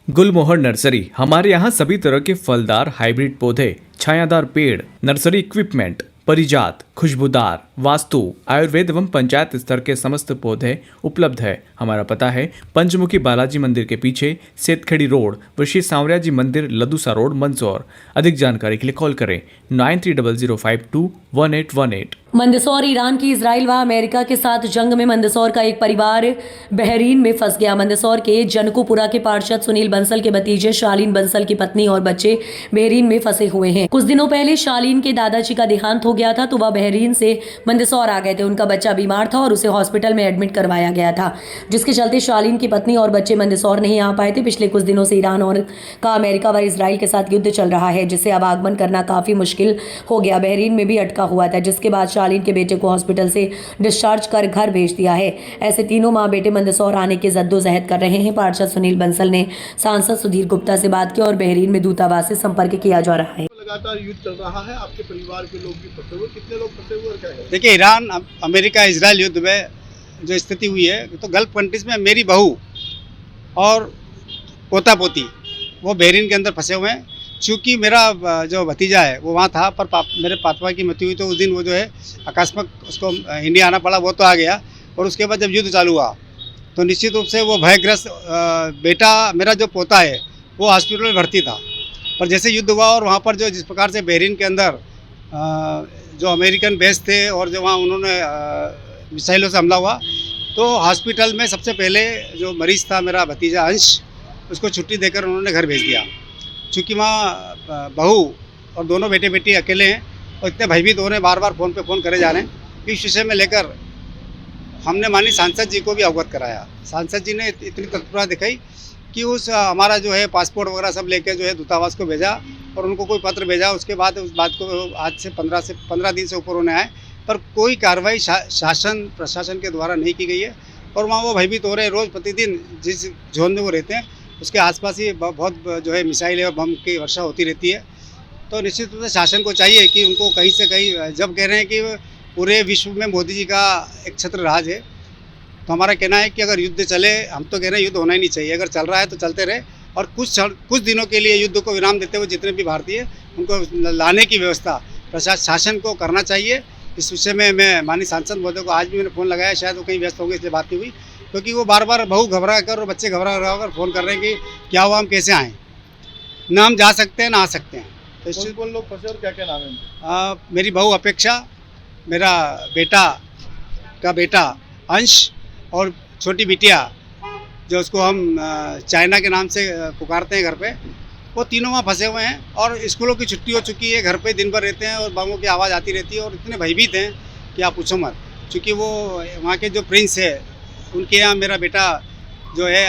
गुलमोहर nursery. हमारे यहाँ सभी तरह के फलदार हाइब्रिड पौधे, छायादार पेड़, नर्सरी इक्विपमेंट, परिजात, खुशबूदार, वास्तु, आयुर्वेद एवं पंचायत स्तर के समस्त पौधे उपलब्ध है। हमारा पता है पंचमुखी बालाजी मंदिर के पीछे, सेतखेड़ी रोड, व श्री सांवरिया जी मंदिर, लदूसा रोड, मंदसौर। अधिक जानकारी के लिए कॉल करें 9300521818। मंदसौर। ईरान की इजराइल व अमेरिका के साथ जंग में मंदसौर का एक परिवार बहरीन में फंस गया। मंदसौर के जनकुपुरा के पार्षद सुनील बंसल के भतीजे शालीन बंसल की पत्नी और बच्चे बहरीन में फंसे हुए हैं। कुछ दिनों पहले शालीन के दादाजी का देहांत हो गया था, तो वह बहरीन से मंदसौर आ गए थे। उनका बच्चा बीमार था और उसे हॉस्पिटल में एडमिट करवाया गया था, जिसके चलते शालीन की पत्नी और बच्चे मंदसौर नहीं आ पाए थे। पिछले कुछ दिनों से ईरान और का अमेरिका व इजराइल के साथ युद्ध चल रहा है, जिससे अब आगमन करना काफी मुश्किल हो गया। बहरीन में भी अटका हुआ था, जिसके बाद शालीन के बेटे को हॉस्पिटल से डिस्चार्ज कर घर भेज दिया है। ऐसे तीनों मां बेटे मंदसौर आने की जद्दोजहद कर रहे हैं। पार्षद सुनील बंसल ने सांसद सुधीर गुप्ता से बात की और बहरीन में दूतावास से संपर्क किया जा रहा है। लगातार युद्ध चल रहा है, आपके परिवार के लोग भी फंसे हुए, कितने लोग फंसे हुए और क्या है? देखिए, ईरान अमेरिका इजराइल युद्ध में जो स्थिति हुई है, तो गल्फ कंट्रीज में मेरी बहू और पोता पोती वो बहरीन के अंदर फंसे हुए हैं। चूँकि मेरा जो भतीजा है वो वहाँ था, पर मेरे पापा की मृत्यु हुई तो उस दिन वो जो है अकस्मात उसको इंडिया आना पड़ा, वो तो आ गया। और उसके बाद जब युद्ध चालू हुआ तो निश्चित रूप से वो भयग्रस्त बेटा मेरा जो पोता है वो हॉस्पिटल में भर्ती था। पर जैसे युद्ध हुआ और वहाँ पर जो जिस प्रकार से बहरीन के अंदर जो अमेरिकन बेस थे और जो वहाँ उन्होंने मिसाइलों से हमला हुआ, तो हॉस्पिटल में सबसे पहले जो मरीज़ था मेरा भतीजा अंश, उसको छुट्टी देकर उन्होंने घर भेज दिया। चूँकि वहाँ बहू और दोनों बेटे बेटी अकेले हैं और इतने भयभीत हो रहे हैं, बार बार फ़ोन पे फ़ोन करे जा रहे हैं। इस विषय में लेकर हमने माननीय सांसद जी को भी अवगत कराया। सांसद जी ने इतनी तत्परता दिखाई कि उस हमारा जो है पासपोर्ट वगैरह सब लेके जो है दूतावास को भेजा और उनको कोई पत्र भेजा। उसके बाद उस बात को आज से 15 दिन से ऊपर होने आए, पर कोई कार्रवाई शासन प्रशासन के द्वारा नहीं की गई है। और वहाँ वो भयभीत हो रहे हैं। रोज़ प्रतिदिन जिस जोन में वो रहते हैं उसके आसपास ही बहुत जो है मिसाइलें और बम की वर्षा होती रहती है। तो निश्चित रूप से शासन को चाहिए कि उनको कहीं से कहीं, जब कह रहे हैं कि पूरे विश्व में मोदी जी का एक छत्र राज है, तो हमारा कहना है कि अगर युद्ध चले, हम तो कह रहे हैं युद्ध होना ही नहीं चाहिए। अगर चल रहा है तो चलते रहे और कुछ दिनों के लिए युद्ध को विराम देते हुए जितने भी भारतीय उनको लाने की व्यवस्था शासन को करना चाहिए। इस विषय में मैं माननीय सांसद महोदय को आज भी मैंने फ़ोन लगाया, शायद वो कहीं व्यस्त होंगे इसलिए बात नहीं हुई, क्योंकि वो बार बार बहू घबरा कर और बच्चे घबरा कर फ़ोन कर रहे हैं कि क्या हुआ, हम कैसे आएँ, ना हम जा सकते हैं ना आ सकते हैं। तो इस कौन लोग फंसे और क्या क्या नाम है उनके? मेरी बहू अपेक्षा, मेरा बेटा का बेटा अंश और छोटी बिटिया जो उसको हम चाइना के नाम से पुकारते हैं घर पे, वो तीनों वहाँ फंसे हुए हैं। और स्कूलों की छुट्टी हो चुकी है, घर पे दिन भर रहते हैं और बमों की आवाज़ आती रहती है और इतने भयभीत हैं कि आप पूछो मत। चूँकि वो वहाँ के जो प्रिंस है उनके यहाँ मेरा बेटा जो है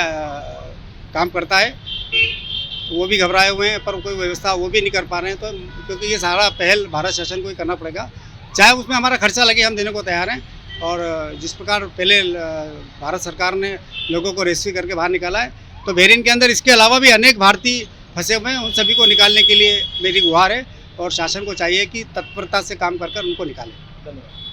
काम करता है, तो वो भी घबराए हुए हैं, पर कोई व्यवस्था वो भी नहीं कर पा रहे हैं। तो क्योंकि ये सारा पहल भारत शासन को ही करना पड़ेगा, चाहे उसमें हमारा खर्चा लगे, हम देने को तैयार हैं। और जिस प्रकार पहले भारत सरकार ने लोगों को रेस्क्यू करके बाहर निकाला है, तो बहरीन के अंदर इसके अलावा भी अनेक भारतीय फंसे हुए हैं। उन सभी को निकालने के लिए मेरी गुहार है और शासन को चाहिए कि तत्परता से काम कर उनको निकालें। धन्यवाद।